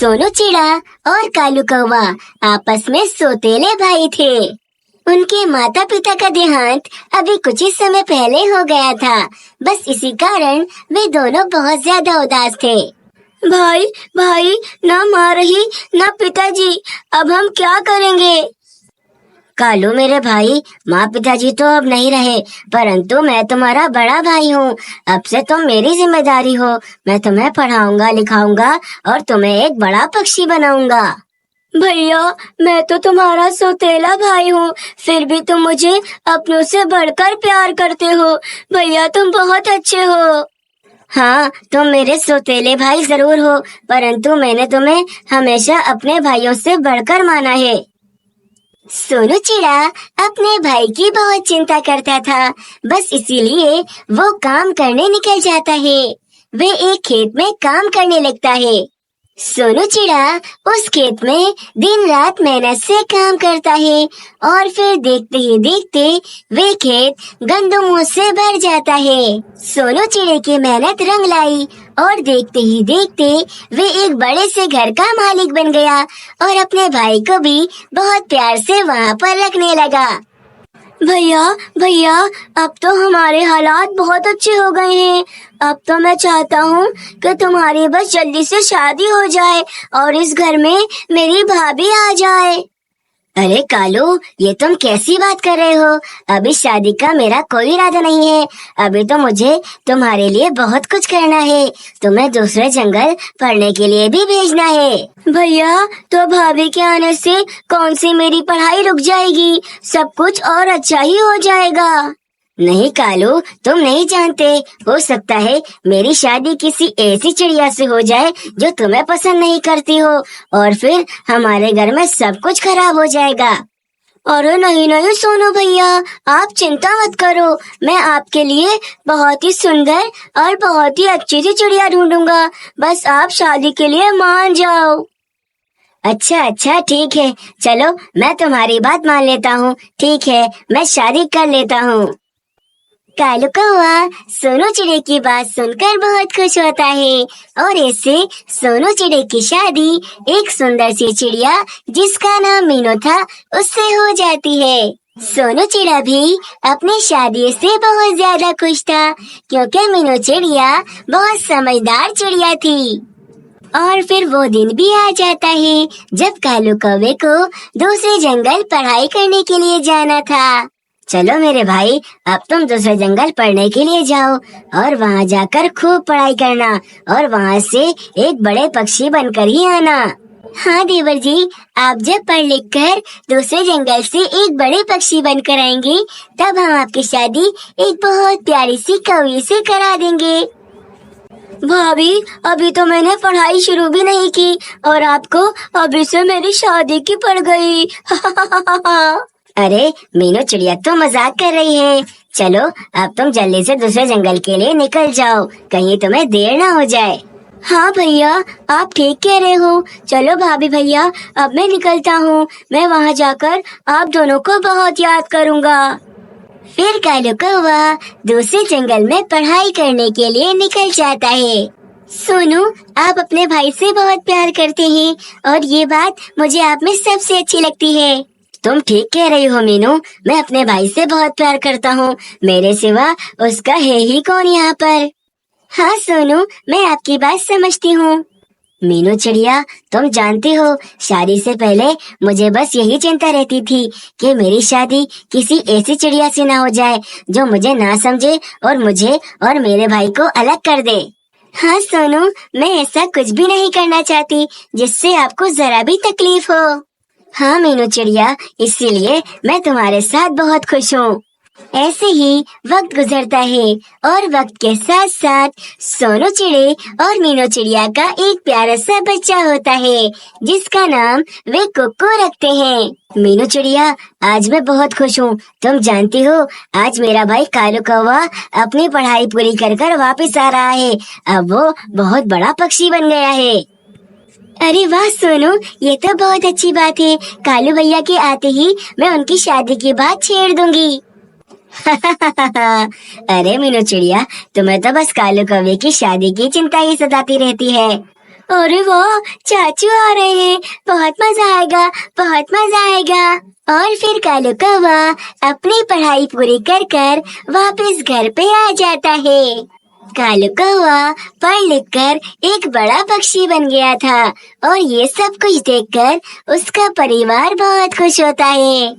सोनू चिड़ा और कालू कौवा आपस में सौतेले भाई थे। उनके माता पिता का देहांत अभी कुछ ही समय पहले हो गया था। बस इसी कारण वे दोनों बहुत ज्यादा उदास थे। भाई भाई, ना माँ रही ना पिताजी, अब हम क्या करेंगे? कालू मेरे भाई, माँ पिताजी तो अब नहीं रहे, परंतु मैं तुम्हारा बड़ा भाई हूँ। अब से तुम मेरी जिम्मेदारी हो। मैं तुम्हें पढ़ाऊंगा लिखाऊंगा और तुम्हें एक बड़ा पक्षी बनाऊंगा। भैया, मैं तो तुम्हारा सौतेला भाई हूँ, फिर भी तुम मुझे अपनों से बढ़कर प्यार करते हो। भैया, तुम बहुत अच्छे हो। हाँ, तुम मेरे सौतेले भाई जरूर हो, परंतु मैंने तुम्हें हमेशा अपने भाइयों से बढ़कर माना है। सोनू चिड़ा अपने भाई की बहुत चिंता करता था। बस इसीलिए वो काम करने निकल जाता है। वे एक खेत में काम करने लगता है। सोनू चिड़ा उस खेत में दिन रात मेहनत से काम करता है और फिर देखते ही देखते वे खेत गंदमों से भर जाता है। सोनू चिड़े की मेहनत रंग लाई और देखते ही देखते वे एक बड़े से घर का मालिक बन गया और अपने भाई को भी बहुत प्यार से वहाँ पर रखने लगा। भैया भैया, अब तो हमारे हालात बहुत अच्छे हो गए हैं। अब तो मैं चाहता हूँ कि तुम्हारी बस जल्दी से शादी हो जाए और इस घर में मेरी भाभी आ जाए। अरे कालू, ये तुम कैसी बात कर रहे हो? अभी शादी का मेरा कोई इरादा नहीं है। अभी तो मुझे तुम्हारे लिए बहुत कुछ करना है। तुम्हें दूसरे जंगल पढ़ने के लिए भी भेजना है। भैया, तो भाभी के आने से कौन सी मेरी पढ़ाई रुक जाएगी? सब कुछ और अच्छा ही हो जाएगा। नहीं कालू, तुम नहीं जानते, हो सकता है मेरी शादी किसी ऐसी चिड़िया से हो जाए जो तुम्हें पसंद नहीं करती हो और फिर हमारे घर में सब कुछ खराब हो जाएगा। अरे नहीं नहीं सोनू भैया, आप चिंता मत करो। मैं आपके लिए बहुत ही सुंदर और बहुत ही अच्छी सी चिड़िया ढूंढूंगा। बस आप शादी के लिए मान जाओ। अच्छा ठीक है, चलो मैं तुम्हारी बात मान लेता हूँ। ठीक है, मैं शादी कर लेता हूँ। कालू कौवा सोनू चिड़े की बात सुनकर बहुत खुश होता है और ऐसे सोनू चिड़े की शादी एक सुंदर सी चिड़िया जिसका नाम मीनू था उससे हो जाती है। सोनू चिड़ा भी अपनी शादी से बहुत ज्यादा खुश था क्योंकि मीनू चिड़िया बहुत समझदार चिड़िया थी। और फिर वो दिन भी आ जाता है जब कालू कौवे को दूसरे जंगल पढ़ाई करने के लिए जाना था। चलो मेरे भाई, अब तुम दूसरे जंगल पढ़ने के लिए जाओ और वहाँ जाकर खूब पढ़ाई करना और वहाँ से एक बड़े पक्षी बनकर ही आना। हाँ देवर जी, आप जब पढ़ लिख कर दूसरे जंगल से एक बड़े पक्षी बनकर आएंगे तब हम आपकी शादी एक बहुत प्यारी सी कौवे से करा देंगे। भाभी, अभी तो मैंने पढ़ाई शुरू भी नहीं की और आपको अभी से मेरी शादी की पड़ गई। अरे मीनू चिड़िया तो मजाक कर रही है। चलो अब तुम जल्दी से दूसरे जंगल के लिए निकल जाओ, कहीं तुम्हें देर ना हो जाए। हाँ भैया, आप ठीक कह रहे हो। चलो भाभी भैया, अब मैं निकलता हूँ। मैं वहाँ जाकर आप दोनों को बहुत याद करूँगा। फिर कालू कौवा दूसरे जंगल में पढ़ाई करने के लिए निकल जाता है। सोनू, आप अपने भाई से बहुत प्यार करते हैं और ये बात मुझे आप में सबसे अच्छी लगती है। तुम ठीक कह रही हो मीनू, मैं अपने भाई से बहुत प्यार करता हूँ। मेरे सिवा उसका है ही कौन यहाँ पर। हाँ सोनू, मैं आपकी बात समझती हूँ। मीनू चिड़िया, तुम जानती हो, शादी से पहले मुझे बस यही चिंता रहती थी कि मेरी शादी किसी ऐसी चिड़िया से ना हो जाए जो मुझे ना समझे और मुझे और मेरे भाई को अलग कर दे। हाँ सोनू, मैं ऐसा कुछ भी नहीं करना चाहती जिससे आपको जरा भी तकलीफ हो। हाँ मीनू चिड़िया, इसीलिए मैं तुम्हारे साथ बहुत खुश हूँ। ऐसे ही वक्त गुजरता है और वक्त के साथ साथ सोनू चिड़े और मीनू चिड़िया का एक प्यारा सा बच्चा होता है जिसका नाम वे कुक्कू रखते हैं। मीनू चिड़िया, आज मैं बहुत खुश हूँ। तुम जानती हो, आज मेरा भाई कालू कौवा अपनी पढ़ाई पूरी कर कर वापिस आ रहा है। अब वो बहुत बड़ा पक्षी बन गया है। अरे वाह सोनू, ये तो बहुत अच्छी बात है। कालू भैया के आते ही मैं उनकी शादी की बात छेड़ दूंगी। अरे मीनू चिड़िया, तुम्हें तो बस कालू कौवे की शादी की चिंता ही सताती रहती है। अरे वाह, चाचू आ रहे हैं, बहुत मजा आएगा, बहुत मजा आएगा। और फिर कालू कौवा अपनी पढ़ाई पूरी कर कर वापस घर पे आ जाता है। कालू कौवा पढ़ लिख कर एक बड़ा पक्षी बन गया था और ये सब कुछ देखकर उसका परिवार बहुत खुश होता है।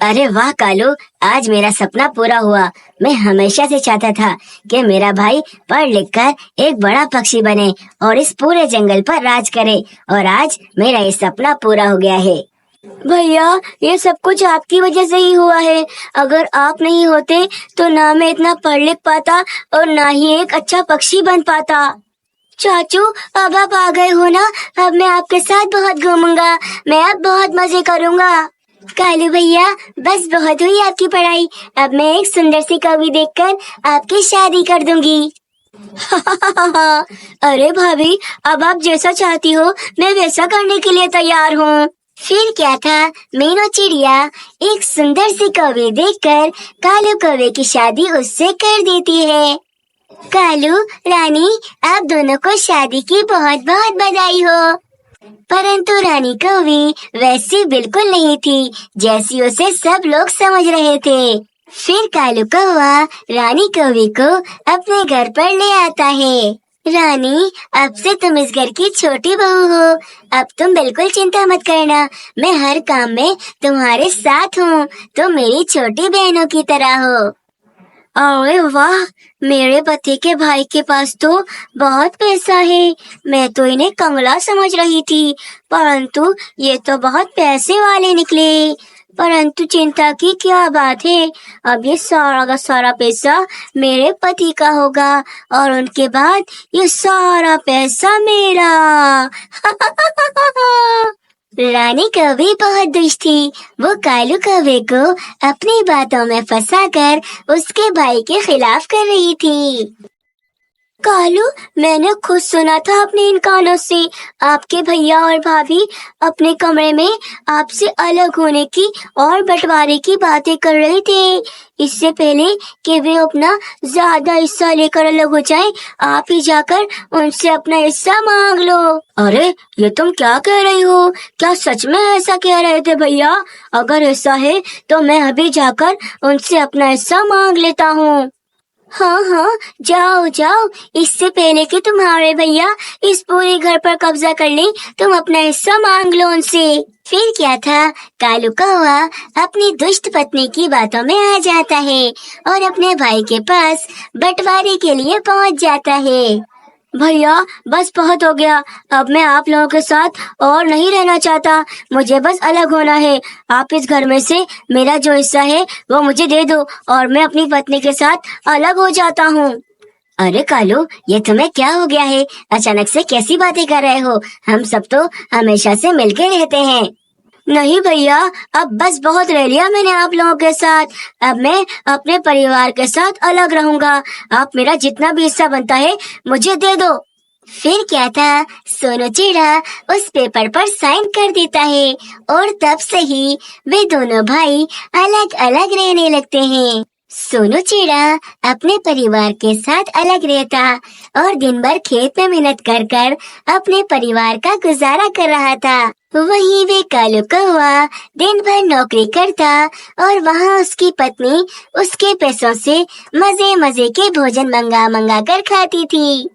अरे वाह कालू, आज मेरा सपना पूरा हुआ। मैं हमेशा से चाहता था कि मेरा भाई पढ़ लिख कर एक बड़ा पक्षी बने और इस पूरे जंगल पर राज करे, और आज मेरा ये सपना पूरा हो गया है। भैया, ये सब कुछ आपकी वजह से ही हुआ है। अगर आप नहीं होते तो ना मैं इतना पढ़ लिख पाता और ना ही एक अच्छा पक्षी बन पाता। चाचू, अब आप आ गए हो ना, अब मैं आपके साथ बहुत घूमूंगा, मैं अब बहुत मजे करूंगा। कालू भैया, बस बहुत हुई आपकी पढ़ाई, अब मैं एक सुंदर सी कवि देखकर आपकी शादी कर दूंगी। अरे भाभी, अब आप जैसा चाहती हो मैं वैसा करने के लिए तैयार हूँ। फिर क्या था, मीनू चिड़िया एक सुंदर सी कौवे देखकर कालू कौवे की शादी उससे कर देती है। कालू रानी, आप दोनों को शादी की बहुत बहुत बधाई हो। परंतु रानी कौवी वैसी बिल्कुल नहीं थी जैसी उसे सब लोग समझ रहे थे। फिर कालू कौवा रानी कौवी को अपने घर पर ले आता है। रानी, अब से तुम इस घर की छोटी बहू हो, अब तुम बिल्कुल चिंता मत करना, मैं हर काम में तुम्हारे साथ हूँ, तुम मेरी छोटी बहनों की तरह हो। अरे वाह, मेरे पति के भाई के पास तो बहुत पैसा है। मैं तो इन्हें कंगला समझ रही थी, परंतु ये तो बहुत पैसे वाले निकले। परंतु चिंता की क्या बात है, अब ये सारा का सारा पैसा मेरे पति का होगा और उनके बाद ये सारा पैसा मेरा। रानी कौवी बहुत दुष्ट थी। वो कालू कौवे को अपनी बातों में फंसाकर उसके भाई के खिलाफ कर रही थी। कालू, मैंने खुद सुना था अपने इन कानों से, आपके भैया और भाभी अपने कमरे में आपसे अलग होने की और बंटवारे की बातें कर रहे थे। इससे पहले कि वे अपना ज्यादा हिस्सा लेकर अलग हो जाएं, आप ही जाकर उनसे अपना हिस्सा मांग लो। अरे, ये तुम क्या कह रही हो? क्या सच में ऐसा कह रहे थे भैया? अगर ऐसा है तो मैं अभी जाकर उनसे अपना हिस्सा मांग लेता हूँ। हाँ हाँ, जाओ जाओ, इससे पहले कि तुम्हारे भैया इस पूरे घर पर कब्जा कर लें, तुम अपना हिस्सा मांग लो उनसे। फिर क्या था, कालू कौवा अपनी दुष्ट पत्नी की बातों में आ जाता है और अपने भाई के पास बंटवारे के लिए पहुंच जाता है। भैया, बस बहुत हो गया, अब मैं आप लोगों के साथ और नहीं रहना चाहता, मुझे बस अलग होना है। आप इस घर में से मेरा जो हिस्सा है वो मुझे दे दो और मैं अपनी पत्नी के साथ अलग हो जाता हूँ। अरे कालू, ये तुम्हें क्या हो गया है? अचानक से कैसी बातें कर रहे हो? हम सब तो हमेशा से मिलके रहते हैं। नहीं भैया, अब बस बहुत रह लिया मैंने आप लोगों के साथ, अब मैं अपने परिवार के साथ अलग रहूंगा। आप मेरा जितना भी हिस्सा बनता है मुझे दे दो। फिर क्या था, सोनू चिड़ा उस पेपर पर साइन कर देता है और तब से ही वे दोनों भाई अलग अलग रहने लगते हैं। सोनू चिड़ा अपने परिवार के साथ अलग रहता और दिन भर खेत में मेहनत कर कर अपने परिवार का गुजारा कर रहा था। वहीं वे कालू कौवा दिन भर नौकरी करता और वहाँ उसकी पत्नी उसके पैसों से मजे मजे के भोजन मंगा मंगा कर खाती थी।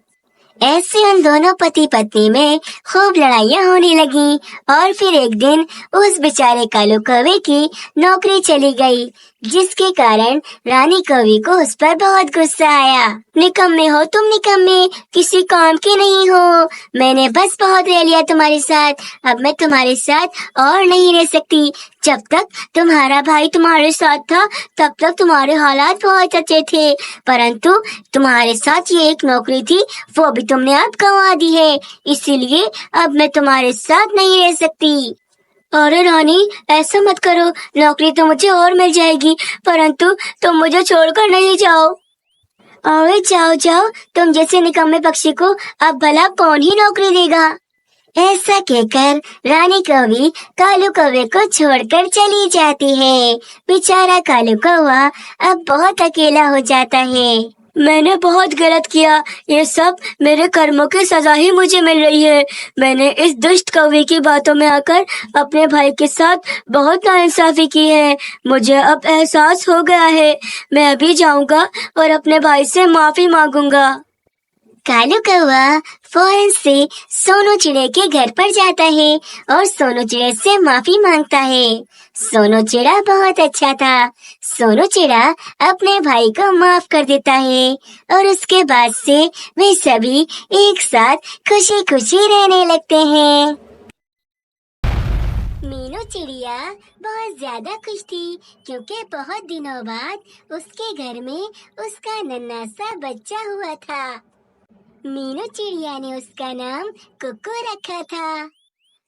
ऐसे उन दोनों पति पत्नी में खूब लड़ाइयाँ होने लगी और फिर एक दिन उस बेचारे कालू कौवे की नौकरी चली गई, जिसके कारण रानी कौवी को उस पर बहुत गुस्सा आया। निकम्मे हो तुम, निकम्मे, किसी काम के नहीं हो। मैंने बस बहुत रह लिया तुम्हारे साथ, अब मैं तुम्हारे साथ और नहीं रह सकती। जब तक तुम्हारा भाई तुम्हारे साथ था तब तक तुम्हारे हालात बहुत अच्छे थे, परंतु तुम्हारे साथ ये एक नौकरी थी वो भी तुमने अब गंवा दी है, इसीलिए अब मैं तुम्हारे साथ नहीं रह सकती। अरे रानी, ऐसा मत करो, नौकरी तो मुझे और मिल जाएगी, परंतु तुम मुझे छोड़कर नहीं जाओ। अरे जाओ जाओ, तुम जैसे निकम्मे पक्षी को अब भला कौन ही नौकरी देगा। ऐसा कहकर रानी कौवी कालू कौवे को छोड़कर चली जाती है। बेचारा कालू कौवा अब बहुत अकेला हो जाता है। मैंने बहुत गलत किया। ये सब मेरे कर्मों की सजा ही मुझे मिल रही है। मैंने इस दुष्ट कौवे की बातों में आकर अपने भाई के साथ बहुत नाइंसाफी की है। मुझे अब एहसास हो गया है। मैं अभी जाऊंगा और अपने भाई से माफी मांगूंगा। कालू कौवा फौरन से सोनू चिड़े के घर पर जाता है और सोनू चिड़े से माफी मांगता है। सोनू चिड़ा बहुत अच्छा था। सोनू चिड़ा अपने भाई को माफ कर देता है और उसके बाद से वे सभी एक साथ खुशी खुशी रहने लगते हैं। मीनू चिड़िया बहुत ज्यादा खुश थी क्योंकि बहुत दिनों बाद उसके घर में उसका नन्हा सा बच्चा हुआ था। मीनू चिड़िया ने उसका नाम कुकू रखा था।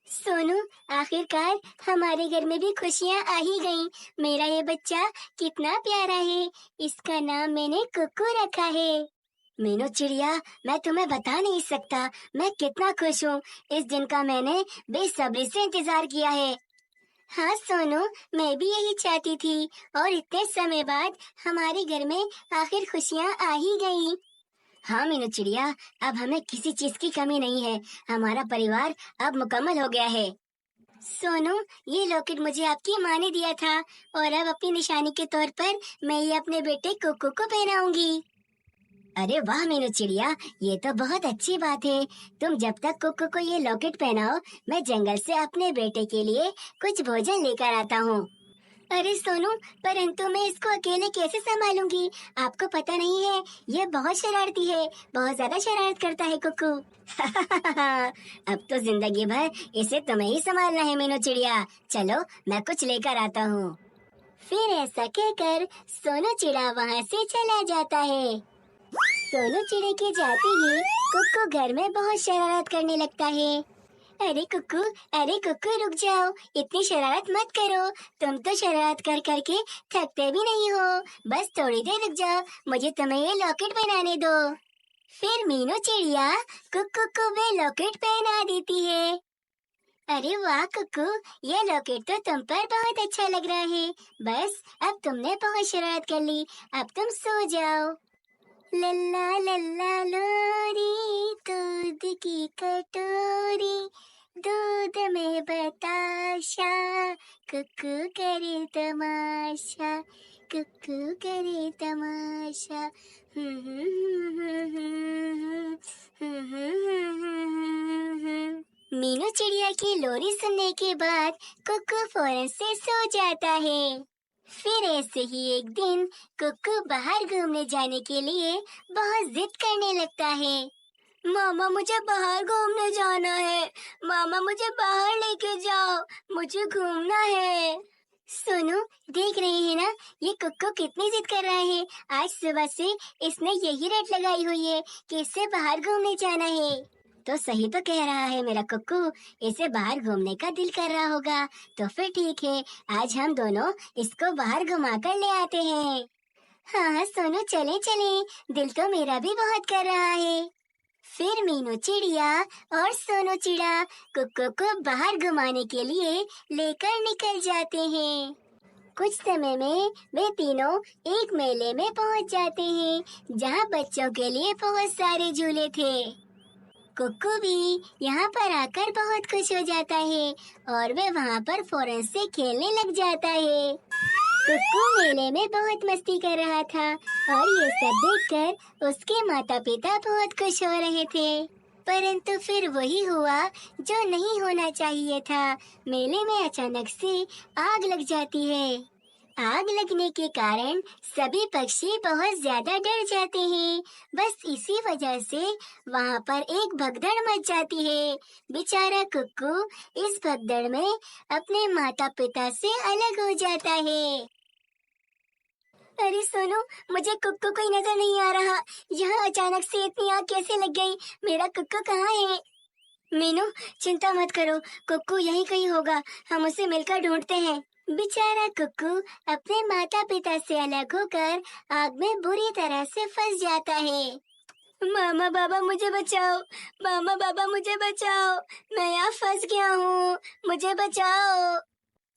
सोनू, आखिरकार हमारे घर में भी खुशियाँ आ ही गईं। मेरा ये बच्चा कितना प्यारा है। इसका नाम मैंने कुकू रखा है। मीनू चिड़िया, मैं तुम्हें बता नहीं सकता मैं कितना खुश हूँ। इस दिन का मैंने बेसब्री से इंतजार किया है। हाँ सोनू, मैं भी यही चाहती थी और इतने समय बाद हमारे घर में आखिर खुशियाँ आ ही गईं। हाँ मीनू चिड़िया, अब हमें किसी चीज की कमी नहीं है। हमारा परिवार अब मुकम्मल हो गया है। सोनू, ये लॉकेट मुझे आपकी माँ ने दिया था और अब अपनी निशानी के तौर पर मैं ये अपने बेटे कुकू को पहनाऊंगी। अरे वाह मीनू चिड़िया, ये तो बहुत अच्छी बात है। तुम जब तक कुकू को ये लॉकेट पहनाओ, मैं जंगल से अपने बेटे के लिए कुछ भोजन लेकर आता हूँ। अरे सोनू, परंतु मैं इसको अकेले कैसे संभालूंगी? आपको पता नहीं है, ये बहुत शरारती है, बहुत ज्यादा शरारत करता है कुकू। अब तो जिंदगी भर इसे तुम्हें ही संभालना है मीनू चिड़िया। चलो, मैं कुछ लेकर आता हूँ। फिर ऐसा कहकर सोनू चिड़ा वहाँ से चला जाता है। सोनू चिड़े के जाते ही कुकू घर में बहुत शरारत करने लगता है। अरे कुकू रुक जाओ, इतनी शरारत मत करो। तुम तो शरारत कर करके थकते भी नहीं हो। बस थोड़ी देर रुक जाओ, मुझे तुम्हें ये लॉकेट पहनाने दो। फिर मीनू चिड़िया कुकू को वे लॉकेट पहना देती है। अरे वाह कुकू, ये लॉकेट तो तुम पर बहुत अच्छा लग रहा है। बस अब तुमने बहुत शरारत कर ली, अब तुम सो जाओ। लल्ला लल्ला लोरी, दूध की कटोरी, दूध में बताशा, कुकू करे तमाशा, कुकू करे तमाशा। मीनू चिड़िया की लोरी सुनने के बाद कुकू फौरन से सो जाता है। फिर ऐसे ही एक दिन कुकू बाहर घूमने जाने के लिए बहुत जिद करने लगता है। मामा, मुझे बाहर घूमने जाना है। मामा, मुझे बाहर लेके जाओ, मुझे घूमना है। सोनू, देख रहे हैं ना, ये कुक्कू कितनी जिद कर रहा है। आज सुबह से इसने यही रट लगाई हुई है कि इसे बाहर घूमने जाना है। तो सही तो कह रहा है मेरा कुक्कू, इसे बाहर घूमने का दिल कर रहा होगा। तो फिर ठीक है, आज हम दोनों इसको बाहर घुमा कर ले आते हैं। हाँ सोनू, चले चले, दिल तो मेरा भी बहुत कर रहा है। फिर मीनू चिड़िया और सोनू चिड़ा कुक्कू को बाहर घुमाने के लिए लेकर निकल जाते हैं। कुछ समय में वे तीनों एक मेले में पहुंच जाते हैं, जहां बच्चों के लिए बहुत सारे झूले थे। कुक्कू भी यहाँ पर आकर बहुत खुश हो जाता है और वे वहाँ पर फौरन से खेलने लग जाता है। कुक्कू मेले में बहुत मस्ती कर रहा था और ये सब देखकर उसके माता पिता बहुत खुश हो रहे थे। परंतु फिर वही हुआ जो नहीं होना चाहिए था। मेले में अचानक से आग लग जाती है। आग लगने के कारण सभी पक्षी बहुत ज्यादा डर जाते हैं। बस इसी वजह से वहाँ पर एक भगदड़ मच जाती है। बेचारा कुक्कू इस भगदड़ में अपने माता पिता से अलग हो जाता है। अरे सोनू, मुझे कुक्कू कोई नजर नहीं आ रहा। यहाँ अचानक से इतनी आग कैसे लग गई? मेरा कुक्कू कहाँ है? मीनू, चिंता मत करो, कुक्कू यहीं कहीं होगा। हम उसे मिलकर ढूंढते हैं। बेचारा कुक्कू अपने माता पिता से अलग होकर आग में बुरी तरह से फंस जाता है। मामा बाबा मुझे बचाओ, मामा बाबा मुझे बचाओ, मैं यहाँ फंस गया हूँ, मुझे बचाओ।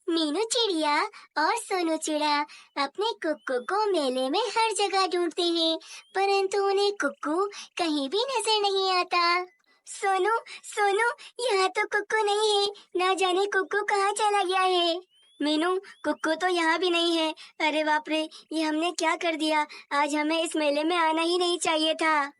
मीनू चिड़िया और सोनू चिड़ा अपने कुक्कू को मेले में हर जगह ढूंढते हैं, परंतु उन्हें कुक्कू कहीं भी नजर नहीं आता। सोनू, सोनू, यहाँ तो कुक्कू नहीं है, ना जाने कुक्कू कहाँ चला गया है। मीनू, कुक्कू तो यहाँ भी नहीं है। अरे बाप रे, ये हमने क्या कर दिया। आज हमें इस मेले में आना ही नहीं चाहिए था।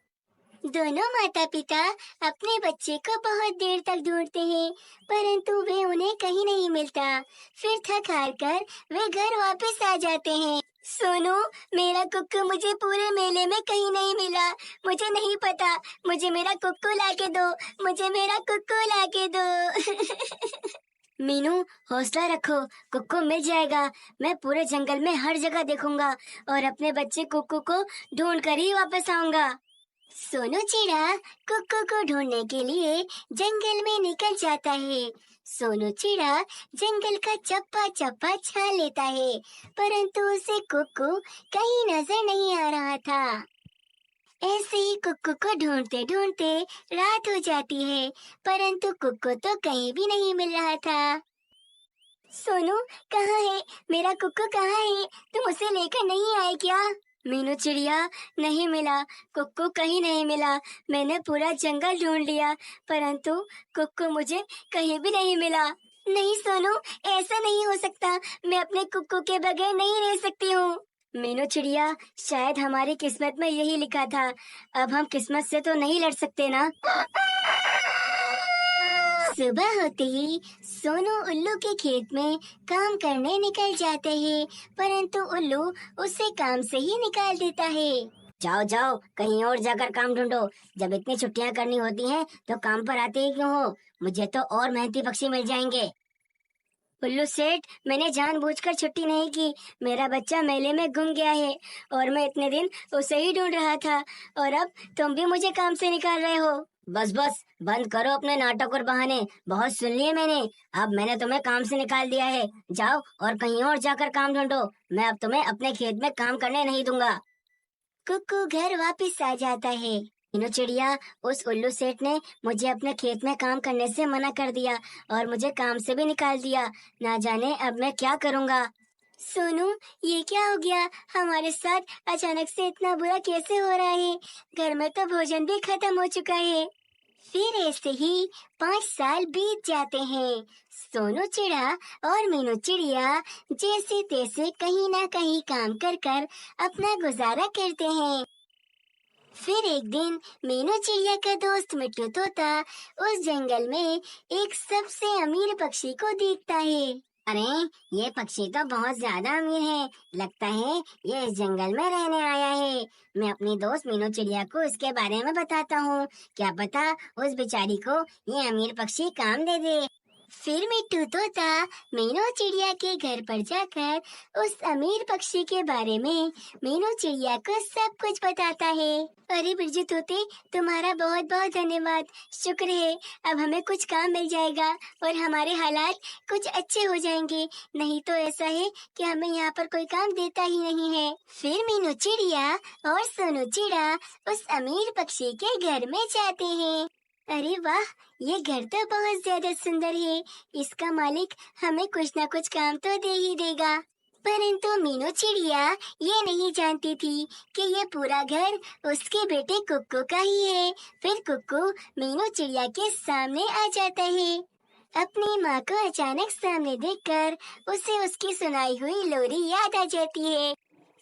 दोनों माता पिता अपने बच्चे को बहुत देर तक ढूंढते हैं, परंतु वे उन्हें कहीं नहीं मिलता। फिर थक हार कर वे घर वापस आ जाते हैं। सोनू, मेरा कुक्कू मुझे पूरे मेले में कहीं नहीं मिला। मुझे नहीं पता, मुझे मेरा कुक्कू लाके दो, मुझे मेरा कुक्कू लाके दो। मीनू, हौसला रखो, कुक्कू मिल जाएगा। मैं पूरे जंगल में हर जगह देखूंगा और अपने बच्चे कुक्कू को ढूंढ कर ही वापस आऊंगा। सोनू चिड़ा कुक्कू को ढूंढने के लिए जंगल में निकल जाता है। सोनू चिड़ा जंगल का चप्पा चप्पा छान लेता है, परंतु उसे कुक्कू कहीं नजर नहीं आ रहा था। ऐसे ही कुक्कू को ढूंढते ढूंढते रात हो जाती है, परंतु कुक्कू तो कहीं भी नहीं मिल रहा था। सोनू, कहाँ है मेरा कुक्कू? कहाँ है? तुम उसे लेकर नहीं आए क्या? मीनू चिड़िया, नहीं मिला, कुक्कू कहीं नहीं मिला। मैंने पूरा जंगल ढूंढ लिया, परंतु कुक्कू मुझे कहीं भी नहीं मिला। नहीं सोनू, ऐसा नहीं हो सकता। मैं अपने कुक्कू के बगैर नहीं रह सकती हूँ। मीनू चिड़िया, शायद हमारी किस्मत में यही लिखा था। अब हम किस्मत से तो नहीं लड़ सकते ना। सुबह होते ही सोनू उल्लू के खेत में काम करने निकल जाते हैं, परंतु उल्लू उसे काम से ही निकाल देता है। जाओ जाओ, कहीं और जाकर काम ढूंढो। जब इतनी छुट्टियां करनी होती हैं, तो काम पर आते ही क्यों हो? मुझे तो और मेहनती पक्षी मिल जाएंगे। उल्लू सेठ, मैंने जानबूझकर छुट्टी नहीं की। मेरा बच्चा मेले में गुम गया है और मैं इतने दिन उसे ही ढूंढ रहा था, और अब तुम भी मुझे काम से निकाल रहे हो। बस बस, बंद करो अपने नाटक और बहाने। बहुत सुन लिए मैंने। अब मैंने तुम्हें काम से निकाल दिया है। जाओ और कहीं और जाकर काम ढूंढो। मैं अब तुम्हें अपने खेत में काम करने नहीं दूंगा। कुक्कू घर वापस आ जाता है। मीनू चिड़िया, उस उल्लू सेठ ने मुझे अपने खेत में काम करने से मना कर दिया और मुझे काम से भी निकाल दिया। ना जाने अब मैं क्या करूँगा। सोनू, ये क्या हो गया? हमारे साथ अचानक से इतना बुरा कैसे हो रहा है? घर में तो भोजन भी खत्म हो चुका है। फिर ऐसे ही 5 साल बीत जाते हैं। सोनू चिड़ा और मीनू चिड़िया जैसे तैसे कहीं ना कहीं काम कर कर अपना गुजारा करते हैं। फिर एक दिन मीनू चिड़िया का दोस्त मिट्टू तोता उस जंगल में एक सबसे अमीर पक्षी को देखता है। अरे, ये पक्षी तो बहुत ज्यादा अमीर है। लगता है ये इस जंगल में रहने आया है। मैं अपनी दोस्त मीनू चिड़िया को इसके बारे में बताता हूँ। क्या पता उस बेचारी को ये अमीर पक्षी काम दे दे। फिर मिट्टू तोता मीनू चिड़िया के घर पर जाकर उस अमीर पक्षी के बारे में मीनू चिड़िया को सब कुछ बताता है। अरे बिरजू तोते, तुम्हारा बहुत बहुत धन्यवाद, शुक्र है। अब हमें कुछ काम मिल जाएगा और हमारे हालात कुछ अच्छे हो जाएंगे। नहीं तो ऐसा है कि हमें यहाँ पर कोई काम देता ही नहीं है। फिर मीनू चिड़िया और सोनू चिड़ा उस अमीर पक्षी के घर में जाते हैं। अरे वाह, ये घर तो बहुत ज्यादा सुंदर है। इसका मालिक हमें कुछ ना कुछ काम तो दे ही देगा। परंतु मीनू चिड़िया ये नहीं जानती थी कि ये पूरा घर उसके बेटे कुक्कू का ही है। फिर कुक्कू मीनू चिड़िया के सामने आ जाता है। अपनी माँ को अचानक सामने देखकर उसे उसकी सुनाई हुई लोरी याद आ जाती है।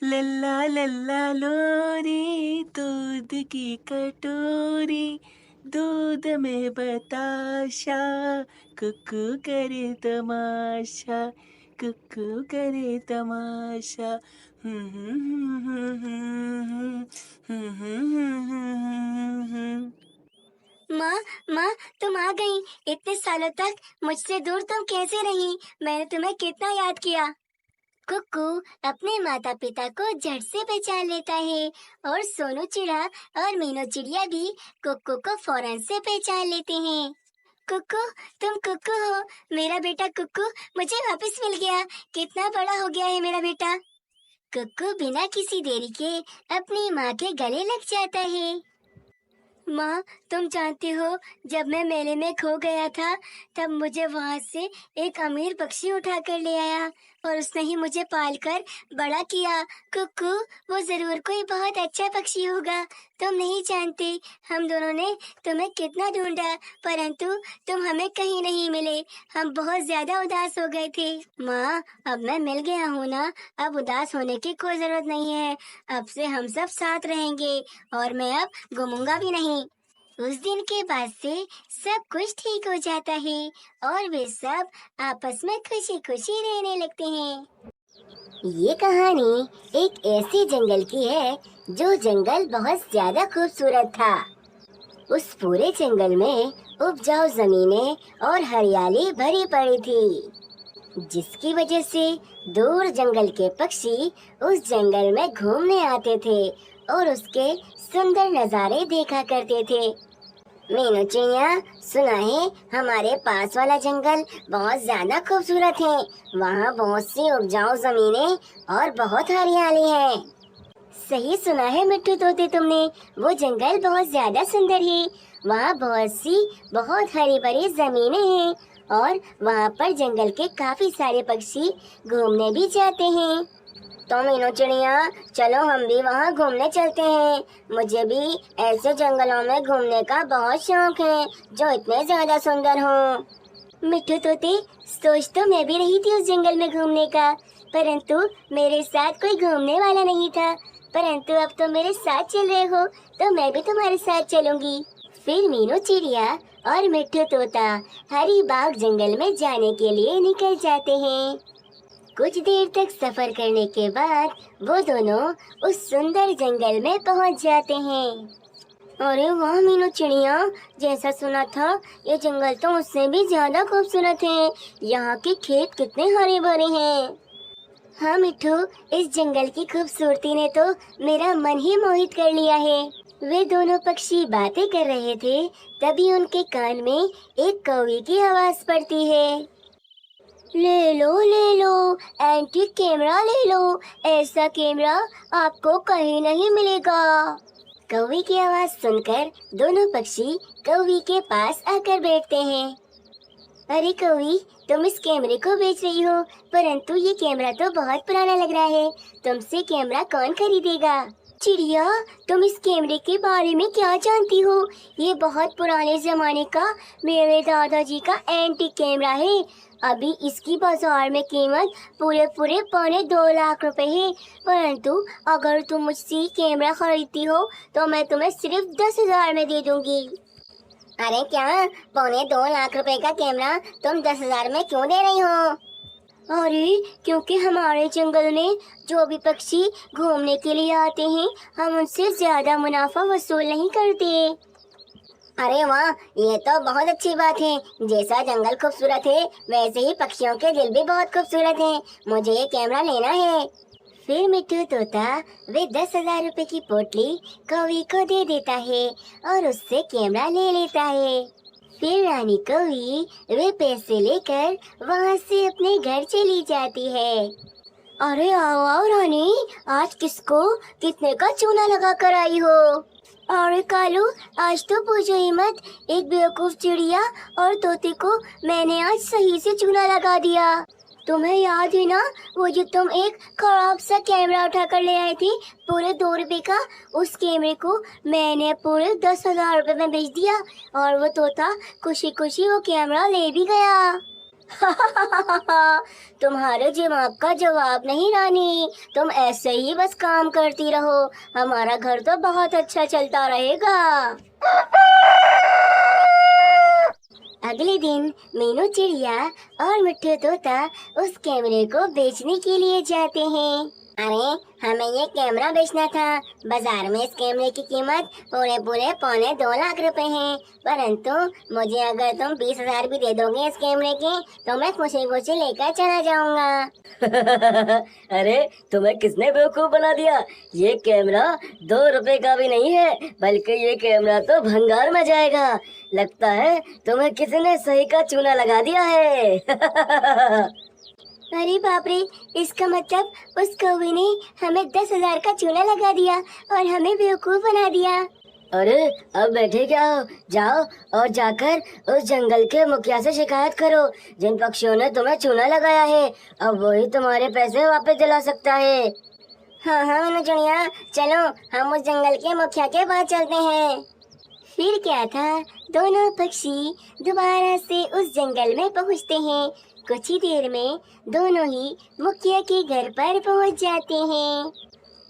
लल्ला लल्ला लोरी, दूध की कटोरी, दूध में बताशा, कुक्कू करे तमाशा, कुक्कू करे तमाशा। माँ, माँ, तुम आ गई। इतने सालों तक मुझसे दूर तुम कैसे रही? मैंने तुम्हें कितना याद किया। कुक्कू अपने माता पिता को झट से पहचान लेता है और सोनू चिड़ा और मीनू चिड़िया भी कुक्कू को फौरन से पहचान लेते हैं। कुक्कू, तुम कुक्कू हो? मेरा बेटा कुक्कू मुझे वापस मिल गया। कितना बड़ा हो गया है मेरा बेटा। कुक्कू बिना किसी देरी के अपनी माँ के गले लग जाता है। माँ, तुम जानती हो, जब मैं मेले में खो गया था तब मुझे वहाँ से एक अमीर पक्षी उठा कर ले आया और उसने ही मुझे पालकर बड़ा किया। कुकू, वो जरूर कोई बहुत अच्छा पक्षी होगा। तुम नहीं जानती, हम दोनों ने तुम्हें कितना ढूंढा, परंतु तुम हमें कहीं नहीं मिले। हम बहुत ज्यादा उदास हो गए थे। माँ, अब मैं मिल गया हूँ ना, अब उदास होने की कोई जरूरत नहीं है। अब से हम सब साथ रहेंगे और मैं अब घूमूंगा भी नहीं। उस दिन के बाद से सब कुछ ठीक हो जाता है और वे सब आपस में खुशी खुशी रहने लगते हैं। ये कहानी एक ऐसे जंगल की है जो जंगल बहुत ज्यादा खूबसूरत था। उस पूरे जंगल में उपजाऊ जमीनें और हरियाली भरी पड़ी थी, जिसकी वजह से दूर जंगल के पक्षी उस जंगल में घूमने आते थे और उसके सुंदर नज़ारे देखा करते थे। मीनू चिड़िया, सुना है हमारे पास वाला जंगल बहुत ज्यादा खूबसूरत है। वहाँ बहुत सी उपजाऊ जमीनें और बहुत हरियाली है। सही सुना है मिट्टू तोते तुमने, वो जंगल बहुत ज्यादा सुंदर है। वहाँ बहुत हरी भरी जमीनें हैं और वहाँ पर जंगल के काफी सारे पक्षी घूमने भी जाते हैं। तो मीनू चिड़िया, चलो हम भी वहाँ घूमने चलते हैं। मुझे भी ऐसे जंगलों में घूमने का बहुत शौक है जो इतने ज्यादा सुंदर हों। मिट्टू तोते, सोच तो मैं भी रही थी उस जंगल में घूमने का, परंतु मेरे साथ कोई घूमने वाला नहीं था। परंतु अब तो मेरे साथ चल रहे हो तो मैं भी तुम्हारे साथ चलूंगी। फिर मीनू चिड़िया और मिट्टू तोता हरी बाग जंगल में जाने के लिए निकल जाते हैं। कुछ देर तक सफर करने के बाद वो दोनों उस सुंदर जंगल में पहुंच जाते हैं। अरे वाह मीनू चिड़िया, जैसा सुना था ये जंगल तो उससे भी ज्यादा खूबसूरत है। यहाँ के खेत कितने हरे भरे हैं। हाँ मिट्टू, इस जंगल की खूबसूरती ने तो मेरा मन ही मोहित कर लिया है। वे दोनों पक्षी बातें कर रहे थे, तभी उनके कान में एक कौवे की आवाज पड़ती है। ले लो, एंटीक कैमरा ले लो। ऐसा कैमरा आपको कहीं नहीं मिलेगा। कौवे की आवाज सुनकर दोनों पक्षी कौवे के पास आकर बैठते हैं। अरे कौवी, तुम इस कैमरे को बेच रही हो, परंतु ये कैमरा तो बहुत पुराना लग रहा है। तुमसे कैमरा कौन खरीदेगा? चिड़िया, तुम इस कैमरे के बारे में क्या जानती हो? ये बहुत पुराने जमाने का मेरे दादाजी का एंटीक कैमरा है। अभी इसकी बाजार में कीमत पूरे 2.25 लाख रुपए है। परंतु अगर तुम मुझसे कैमरा खरीदती हो तो मैं तुम्हें सिर्फ 10,000 में दे दूंगी। अरे क्या, 2.25 लाख रुपए का कैमरा तुम 10,000 में क्यों दे रही हो? अरे क्योंकि हमारे जंगल में जो भी पक्षी घूमने के लिए आते हैं, हम उनसे ज्यादा मुनाफा वसूल नहीं करते। अरे वाह, ये तो बहुत अच्छी बात है। जैसा जंगल खूबसूरत है वैसे ही पक्षियों के दिल भी बहुत खूबसूरत हैं। मुझे ये कैमरा लेना है। फिर मिट्टू तोता वे 10,000 रुपए की पोटली कौवी को दे देता है और उससे कैमरा ले लेता है। फिर रानी कौवी वे पैसे लेकर वहाँ से अपने घर चली जाती है। अरे आओ रानी, आज किसको कितने का चूना लगा कर आई हो? अरे कालू, आज तो पूछो ही मत। एक बेवकूफ चिड़िया और तोते को मैंने आज सही से चूना लगा दिया। तुम्हें याद है ना, वो जो तुम एक खराब सा कैमरा उठा कर ले आए थे पूरे 2 रुपए का, उस कैमरे को मैंने पूरे 10,000 रुपए में बेच दिया और वो तोता खुशी खुशी वो कैमरा ले भी गया। तुम्हारे दिमाग का जवाब नहीं रानी, तुम ऐसे ही बस काम करती रहो, हमारा घर तो बहुत अच्छा चलता रहेगा। अगले दिन मीनू चिड़िया और मिट्टू तोता उस कैमरे को बेचने के लिए जाते हैं। अरे हमें ये कैमरा बेचना था। बाजार में इस कैमरे की कीमत पूरे 2.25 लाख रुपए है, परंतु मुझे अगर तुम 20,000 भी दे दोगे इस कैमरे के तो मैं खुशी खुशी लेकर चला जाऊंगा। अरे तुम्हें किसने बेवकूफ बना दिया? ये कैमरा 2 रुपए का भी नहीं है, बल्कि ये कैमरा तो भंगार में जाएगा। लगता है तुम्हें किसी ने सही का चूना लगा दिया है। अरे बाप रे, इसका मतलब उस कौवे ने हमें 10,000 का चूना लगा दिया और हमें बेवकूफ बना दिया। अरे अब बैठे क्या हो? जाओ और जाकर उस जंगल के मुखिया से शिकायत करो। जिन पक्षियों ने तुम्हें चूना लगाया है, अब वही तुम्हारे पैसे वापस दिला सकता है। हाँ हाँ मीनू चिड़िया, चलो हम उस जंगल के मुखिया के पास चलते हैं। फिर क्या था, दोनों पक्षी दोबारा से उस जंगल में पहुंचते हैं। कुछ ही देर में दोनों ही मुखिया के घर पर पहुंच जाते हैं।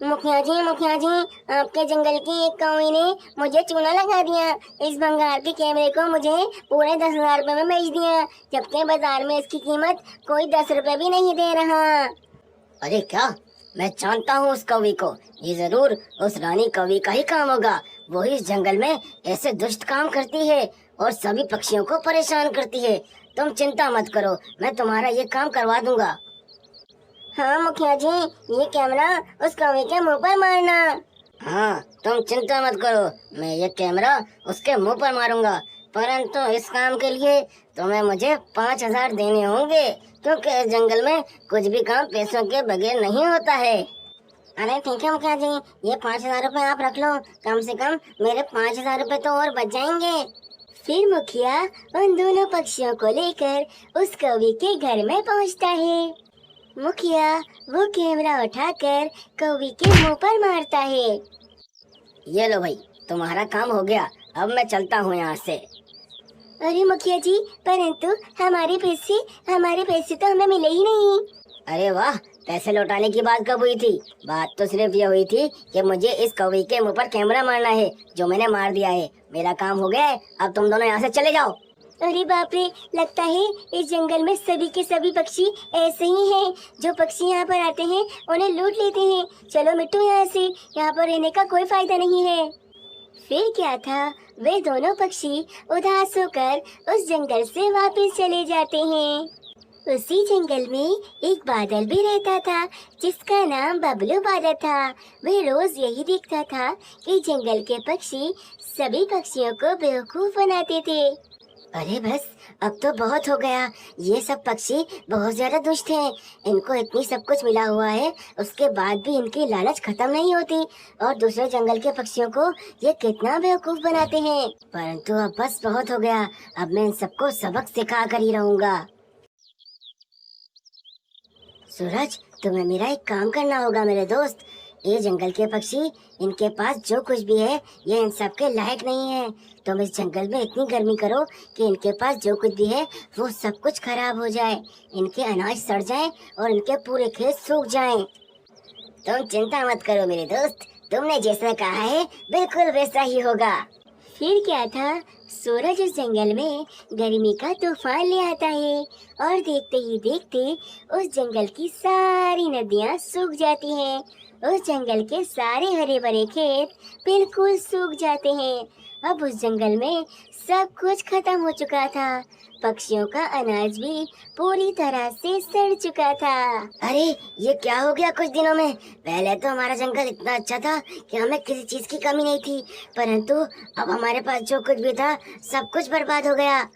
मुखिया जी, आपके जंगल की एक कौवे ने मुझे चूना लगा दिया। इस भंगार के कैमरे को मुझे पूरे 10,000 रुपए में बेच दिया, जबकि बाजार में इसकी कीमत कोई 10 रुपए भी नहीं दे रहा। अरे क्या, मैं जानता हूँ उस कौवी को। ये जरूर उस रानी कौवी का ही काम होगा। वो ही इस जंगल में ऐसे दुष्ट काम करती है और सभी पक्षियों को परेशान करती है। तुम चिंता मत करो, मैं तुम्हारा ये काम करवा दूंगा। हाँ मुखिया जी, ये कैमरा उस कौवे के मुंह पर मारना। हाँ, तुम चिंता मत करो, मैं ये कैमरा उसके मुंह पर मारूंगा। परंतु इस काम के लिए तुम्हें मुझे 5,000 देने होंगे, क्योंकि इस जंगल में कुछ भी काम पैसों के बगैर नहीं होता है। अरे ठीक है मुखिया जी, ये 5,000 रुपए आप रख लो। कम से कम मेरे 5,000 रुपए तो और बच जाएंगे। फिर मुखिया उन दोनों पक्षियों को लेकर उस कौवे के घर में पहुंचता है। मुखिया वो कैमरा उठाकर कौवे के मुंह पर मारता है। ये लो भाई, तुम्हारा काम हो गया। अब मैं चलता हूँ यहाँ से। अरे मुखिया जी, परंतु हमारे पैसे तो हमें मिले ही नहीं। अरे वाह, पैसे लौटाने की बात कब हुई थी? बात तो सिर्फ ये हुई थी कि मुझे इस कौवे के मुंह पर कैमरा मारना है, जो मैंने मार दिया है। मेरा काम हो गया है, अब तुम दोनों यहाँ से चले जाओ। अरे बाप रे, लगता है इस जंगल में सभी के सभी पक्षी ऐसे ही हैं। जो पक्षी यहाँ पर आते हैं उन्हें लूट लेते हैं। चलो मिट्टू यहाँ से, यहाँ पर रहने का कोई फायदा नहीं है। फिर क्या था, वे दोनों पक्षी उदास होकर उस जंगल से वापस चले जाते हैं। उसी जंगल में एक बादल भी रहता था, जिसका नाम बबलू बादल था। वह रोज यही देखता था कि जंगल के पक्षी सभी पक्षियों को बेवकूफ बनाते थे। अरे बस, अब तो बहुत हो गया। ये सब पक्षी बहुत ज्यादा दुष्ट हैं। इनको इतनी सब कुछ मिला हुआ है, उसके बाद भी इनकी लालच खत्म नहीं होती और दूसरे जंगल के पक्षियों को ये कितना बेवकूफ बनाते हैं। परंतु अब बस बहुत हो गया। अब मैं इन सबको सबक सिखा कर ही रहूंगा। सूरज, तुम्हें मेरा एक काम करना होगा मेरे दोस्त। ये जंगल के पक्षी, इनके पास जो कुछ भी है ये इन सब के लायक नहीं है। तुम इस जंगल में इतनी गर्मी करो कि इनके पास जो कुछ भी है वो सब कुछ खराब हो जाए, इनके अनाज सड़ जाए और इनके पूरे खेत सूख जाएं। तुम चिंता मत करो मेरे दोस्त, तुमने जैसा कहा है बिल्कुल वैसा ही होगा। फिर क्या था, सूरज उस जंगल में गर्मी का तूफान ले आता है और देखते ही देखते उस जंगल की सारी नदियाँ सूख जाती हैं। उस जंगल के सारे हरे भरे खेत बिल्कुल सूख जाते हैं। अब उस जंगल में सब कुछ खत्म हो चुका था। पक्षियों का अनाज भी पूरी तरह से सड़ चुका था। अरे ये क्या हो गया कुछ दिनों में? पहले तो हमारा जंगल इतना अच्छा था कि हमें किसी चीज की कमी नहीं थी, परंतु अब हमारे पास जो कुछ भी था सब कुछ बर्बाद हो गया।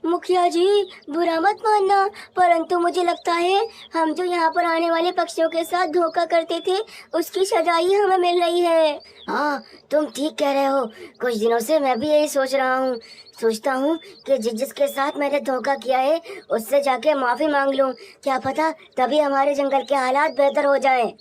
मुखिया जी, बुरा मत मानना, परंतु मुझे लगता है हम जो यहाँ पर आने वाले पक्षियों के साथ धोखा करते थे उसकी सजा ही हमें मिल रही है। हाँ, तुम ठीक कह रहे हो। कुछ दिनों से मैं भी यही सोच रहा हूँ। सोचता हूँ कि जिसके साथ मैंने धोखा किया है उससे जाके माफी मांग लूँ। क्या पता तभी हमारे जंगल के हालात बेहतर हो जाएं।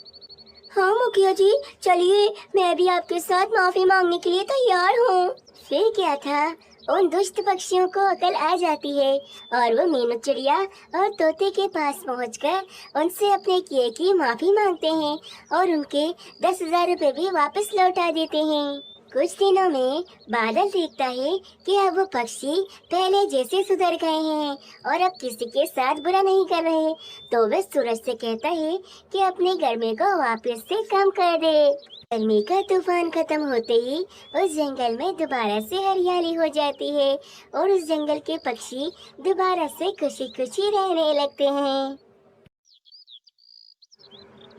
हाँ मुखिया जी, चलिए मैं भी आपके साथ माफी मांगने के लिए तैयार हूँ। फिर क्या था, उन दुष्ट पक्षियों को अकल आ जाती है और वो मीनू चिड़िया और तोते के पास पहुंचकर उनसे अपने किए की माफी मांगते हैं और उनके 10,000 रुपए भी वापस लौटा देते हैं। कुछ दिनों में बादल देखता है कि अब वो पक्षी पहले जैसे सुधर गए हैं और अब किसी के साथ बुरा नहीं कर रहे, तो वह सूरज से कहता है कि अपने गर्मी को वापस से कम कर दे। गर्मी का तूफान खत्म होते ही उस जंगल में दोबारा से हरियाली हो जाती है और उस जंगल के पक्षी दोबारा से खुशी खुशी रहने लगते हैं।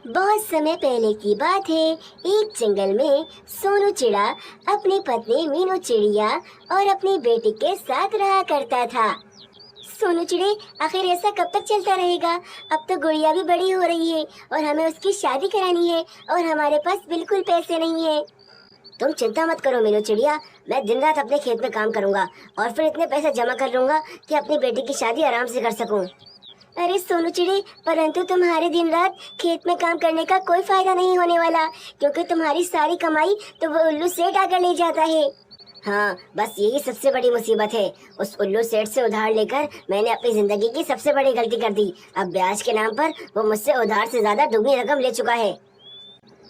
बहुत समय पहले की बात है, एक जंगल में सोनू चिड़ा अपनी पत्नी मीनू चिड़िया और अपनी बेटी के साथ रहा करता था। सोनू चिड़े, आखिर ऐसा कब तक चलता रहेगा? अब तो गुड़िया भी बड़ी हो रही है और हमें उसकी शादी करानी है और हमारे पास बिल्कुल पैसे नहीं है। तुम चिंता मत करो मीनू चिड़िया, मैं दिन रात अपने खेत में काम करूंगा और फिर इतने पैसे जमा कर लूंगा कि अपनी बेटी की शादी आराम से कर सकूं। अरे सोनू चिड़ी, परंतु तुम्हारे दिन रात खेत में काम करने का कोई फायदा नहीं होने वाला, क्योंकि तुम्हारी सारी कमाई तो वो उल्लू सेठ आकर ले जाता है। हाँ, बस यही सबसे बड़ी मुसीबत है। उस उल्लू सेठ से उधार लेकर मैंने अपनी जिंदगी की सबसे बड़ी गलती कर दी। अब ब्याज के नाम पर वो मुझसे उधार से ज्यादा दुगनी रकम ले चुका है।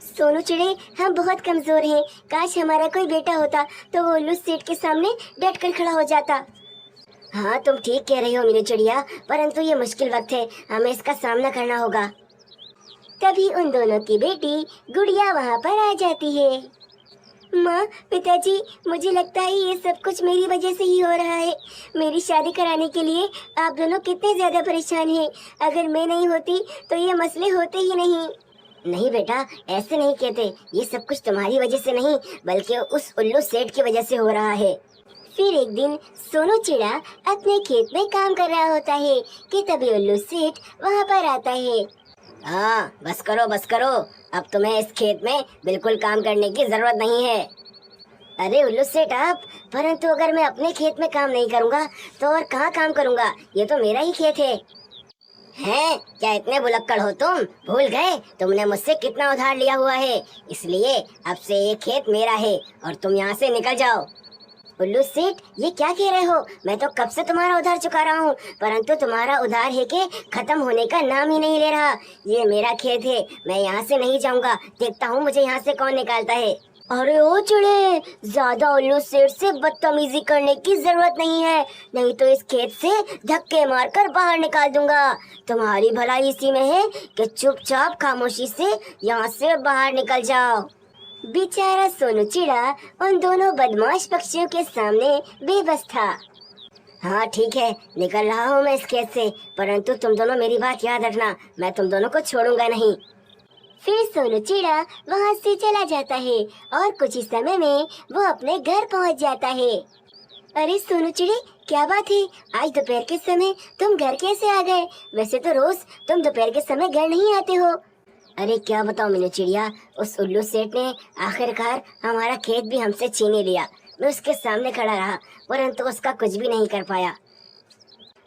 सोनू चिड़ी, हम बहुत कमजोर हैं। काश हमारा कोई बेटा होता तो वो उल्लू सेठ के सामने डट कर खड़ा हो जाता। हाँ, तुम ठीक कह रही हो मीनू चिड़िया, परंतु ये मुश्किल वक्त है, हमें इसका सामना करना होगा। तभी उन दोनों की बेटी गुड़िया वहाँ पर आ जाती है। माँ, पिताजी, मुझे लगता है ये सब कुछ मेरी वजह से ही हो रहा है। मेरी शादी कराने के लिए आप दोनों कितने ज्यादा परेशान हैं। अगर मैं नहीं होती तो ये मसले होते ही नहीं। नहीं बेटा, ऐसे नहीं कहते। ये सब कुछ तुम्हारी वजह से नहीं, बल्कि उस उल्लू सेठ की वजह से हो रहा है। फिर एक दिन सोनू चिड़ा अपने खेत में काम कर रहा होता है कि तभी उल्लू सेठ वहाँ पर आता है। हाँ, बस करो बस करो, अब तुम्हें इस खेत में बिल्कुल काम करने की जरूरत नहीं है। अरे उल्लू सेठ आप, परंतु अगर मैं अपने खेत में काम नहीं करूँगा तो और कहाँ काम करूँगा? ये तो मेरा ही खेत है। हैं? क्या इतने भुलक्कड़ हो तुम? भूल गए तुमने मुझसे कितना उधार लिया हुआ है, इसलिए अब से ये खेत मेरा है और तुम यहाँ से निकल जाओ। उल्लू सेठ, ये क्या कह रहे हो? मैं तो कब से तुम्हारा उधार चुका रहा हूँ, परंतु तुम्हारा उधार है कि खत्म होने का नाम ही नहीं ले रहा। ये मेरा खेत है, मैं यहाँ से नहीं जाऊँगा। देखता हूँ मुझे यहाँ से कौन निकालता है। अरे ओ चिड़े, ज्यादा उल्लू सेठ से बदतमीजी करने की जरूरत नहीं है, नहीं तो इस खेत से धक्के मारकर बाहर निकाल दूंगा। तुम्हारी भलाई इसी में है कि चुपचाप खामोशी से यहाँ से बाहर निकल जाओ। बेचारा सोनू चिड़ा उन दोनों बदमाश पक्षियों के सामने बेबस था। हाँ ठीक है, निकल रहा हूँ मैं इस खेत से, परंतु तुम दोनों मेरी बात याद रखना, मैं तुम दोनों को छोड़ूंगा नहीं। फिर सोनू चिड़ा वहाँ से चला जाता है और कुछ ही समय में वो अपने घर पहुँच जाता है। अरे सोनू चिड़ी, क्या बात है? आज दोपहर के समय तुम घर कैसे आ गए? वैसे तो रोज तुम दोपहर के समय घर नहीं आते हो। अरे क्या बताओ मीनू चिड़िया, उस उल्लू सेठ ने आखिरकार हमारा खेत भी हमसे छीन लिया। मैं उसके सामने खड़ा रहा, परंतु उसका कुछ भी नहीं कर पाया।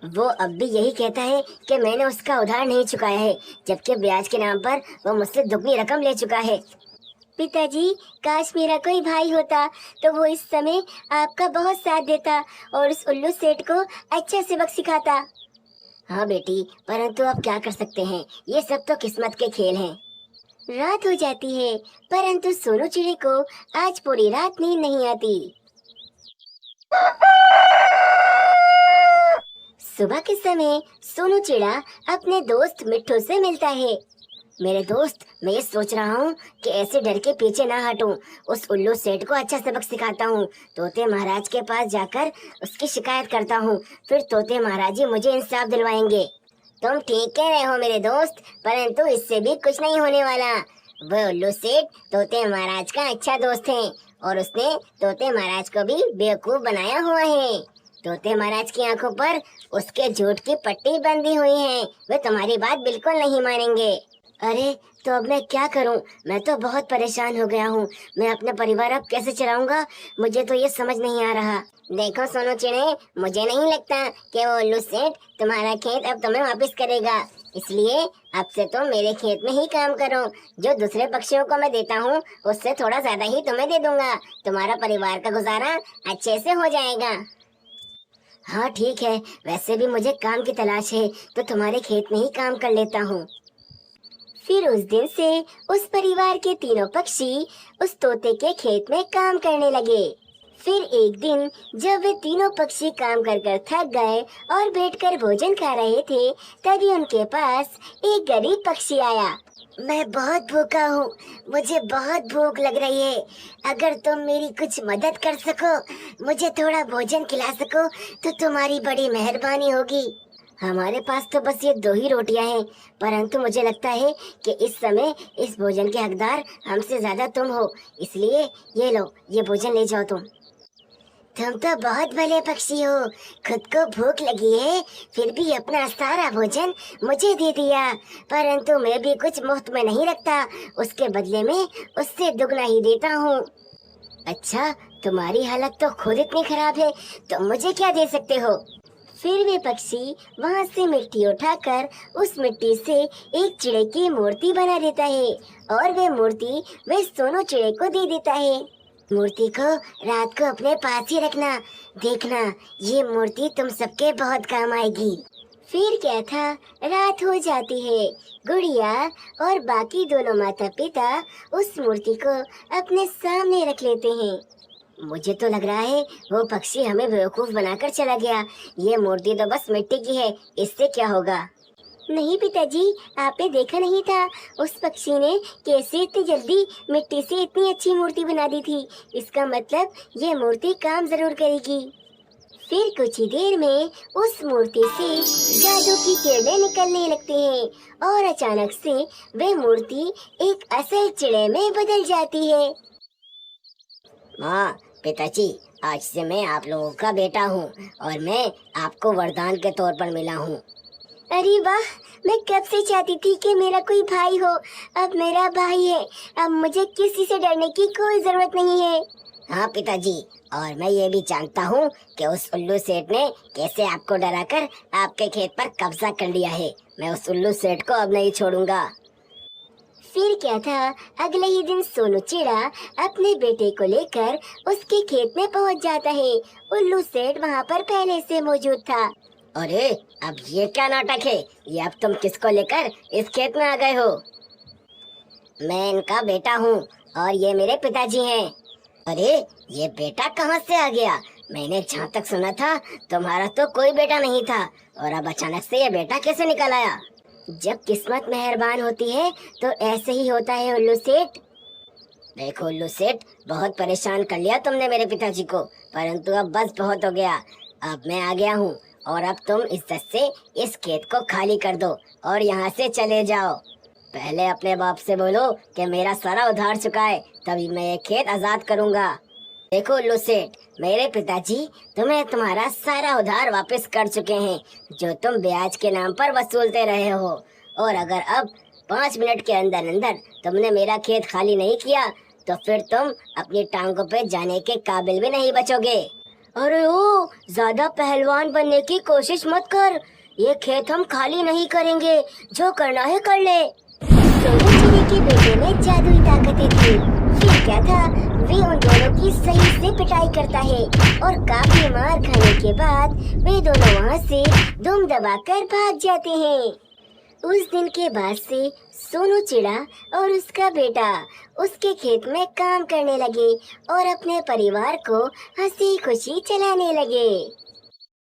वो अब भी यही कहता है कि मैंने उसका उधार नहीं चुकाया है, जबकि ब्याज के नाम पर वो मुझसे दुगनी रकम ले चुका है। पिताजी, काश मेरा कोई भाई होता तो वो इस समय आपका बहुत साथ देता और उस उल्लू सेठ को अच्छा सबक सिखाता। हाँ बेटी, परंतु अब क्या कर सकते हैं, ये सब तो किस्मत के खेल हैं। रात हो जाती है, परंतु सोनू चिड़ी को आज पूरी रात नींद नहीं आती। सुबह के समय सोनू चिड़ा अपने दोस्त मिट्ठू से मिलता है। मेरे दोस्त, मैं ये सोच रहा हूँ कि ऐसे डर के पीछे ना हटूं, उस उल्लू सेठ को अच्छा सबक सिखाता हूँ। तोते महाराज के पास जाकर उसकी शिकायत करता हूँ, फिर तोते महाराज ही मुझे इंसाफ दिलवाएंगे। तुम ठीक कह रहे हो मेरे दोस्त, परंतु इससे भी कुछ नहीं होने वाला। वो उल्लू सेठ तोते महाराज का अच्छा दोस्त है और उसने तोते महाराज को भी बेवकूफ बनाया हुआ है। तोते महाराज की आंखों पर उसके झूठ की पट्टी बंधी हुई है, वे तुम्हारी बात बिल्कुल नहीं मानेंगे। अरे तो अब मैं क्या करूं? मैं तो बहुत परेशान हो गया हूं। मैं अपना परिवार अब कैसे चलाऊंगा? मुझे तो ये समझ नहीं आ रहा। देखो सोनू चिड़े, मुझे नहीं लगता कि वो उल्लू सेठ तुम्हारा खेत अब तुम्हें वापस करेगा, इसलिए अब से तुम मेरे खेत में ही काम करो। जो दूसरे पक्षियों को मैं देता हूँ उससे थोड़ा ज्यादा ही तुम्हें दे दूंगा। तुम्हारा परिवार का गुजारा अच्छे से हो जाएगा। हाँ ठीक है, वैसे भी मुझे काम की तलाश है, तो तुम्हारे खेत में ही काम कर लेता हूँ। फिर उस दिन से उस परिवार के तीनों पक्षी उस तोते के खेत में काम करने लगे। फिर एक दिन जब वे तीनों पक्षी काम कर कर थक गए और बैठकर भोजन खा रहे थे, तभी उनके पास एक गरीब पक्षी आया। मैं बहुत भूखा हूँ, मुझे बहुत भूख लग रही है। अगर तुम मेरी कुछ मदद कर सको, मुझे थोड़ा भोजन खिला सको, तो तुम्हारी बड़ी मेहरबानी होगी। हमारे पास तो बस ये 2 ही रोटियां हैं, परंतु मुझे लगता है कि इस समय इस भोजन के हकदार हमसे ज्यादा तुम हो, इसलिए ये लो, ये भोजन ले जाओ तुम। तुम तो बहुत भले पक्षी हो, खुद को भूख लगी है फिर भी अपना सारा भोजन मुझे दे दिया, परंतु मैं भी कुछ मुफ्त में नहीं रखता, उसके बदले में उससे दुगना ही देता हूँ। अच्छा, तुम्हारी हालत तो खुद इतनी खराब है, तुम मुझे क्या दे सकते हो? फिर वे पक्षी वहाँ से मिट्टी उठाकर उस मिट्टी से एक चिड़े की मूर्ति बना देता है और वे मूर्ति वे सोनू चिड़े को दे देता है। मूर्ति को रात को अपने पास ही रखना, देखना ये मूर्ति तुम सबके बहुत काम आएगी। फिर क्या था, रात हो जाती है। गुड़िया और बाकी दोनों माता पिता उस मूर्ति को अपने सामने रख लेते हैं। मुझे तो लग रहा है वो पक्षी हमें बेवकूफ बनाकर चला गया। ये मूर्ति तो बस मिट्टी की है, इससे क्या होगा? नहीं पिताजी, आपने देखा नहीं था उस पक्षी ने कैसे इतनी जल्दी मिट्टी से इतनी अच्छी मूर्ति बना दी थी। इसका मतलब ये मूर्ति काम जरूर करेगी। फिर कुछ ही देर में उस मूर्ति से जादू की किरणें निकलने लगती हैं और अचानक से वह मूर्ति एक असल चिड़े में बदल जाती है। माँ, पिताजी, आज से मैं आप लोगों का बेटा हूँ और मैं आपको वरदान के तौर पर मिला हूँ। अरे वाह, मैं कब से चाहती थी कि मेरा कोई भाई हो। अब मेरा भाई है, अब मुझे किसी से डरने की कोई जरूरत नहीं है। हाँ पिताजी, और मैं ये भी जानता हूँ कि उस उल्लू सेठ ने कैसे आपको डराकर आपके खेत पर कब्जा कर लिया है। मैं उस उल्लू सेठ को अब नहीं छोड़ूंगा। फिर क्या था, अगले ही दिन सोनू चिड़ा अपने बेटे को लेकर उसके खेत में पहुंच जाता है। उल्लू सेठ वहां पर पहले से मौजूद था। अरे, अब ये क्या नाटक है? ये अब तुम किसको लेकर इस खेत में आ गए हो? मैं इनका बेटा हूँ और ये मेरे पिताजी हैं। अरे, ये बेटा कहाँ से आ गया? मैंने जहाँ तक सुना था तुम्हारा तो कोई बेटा नहीं था और अब अचानक से ये बेटा कैसे निकल आया? जब किस्मत मेहरबान होती है तो ऐसे ही होता है उल्लू सेठ। देखो उल्लू सेठ, बहुत परेशान कर लिया तुमने मेरे पिताजी को, परंतु अब बस बहुत हो गया। अब मैं आ गया हूँ और अब तुम इज्जत से इस खेत को खाली कर दो और यहाँ से चले जाओ। पहले अपने बाप से बोलो कि मेरा सारा उधार चुकाए, तभी मैं ये खेत आजाद करूँगा। देखो उल्लू सेठ, मेरे पिताजी तुम्हें तुम्हारा सारा उधार वापस कर चुके हैं जो तुम ब्याज के नाम पर वसूलते रहे हो। और अगर अब 5 मिनट के अंदर अंदर तुमने मेरा खेत खाली नहीं किया तो फिर तुम अपनी टांगों पे जाने के काबिल भी नहीं बचोगे। अरे ओ, ज्यादा पहलवान बनने की कोशिश मत कर। ये खेत हम खाली नहीं करेंगे, जो करना है कर ले। सोनू चिड़े के बेटे में जादुई ताकतें थी। फिर क्या था, वे उन दोनों की सही से पिटाई करता है और काफी मार खाने के बाद वे दोनों वहाँ से दुम दबाकर भाग जाते हैं। उस दिन के बाद से सोनू चिड़ा और उसका बेटा उसके खेत में काम करने लगे और अपने परिवार को हंसी खुशी चलाने लगे।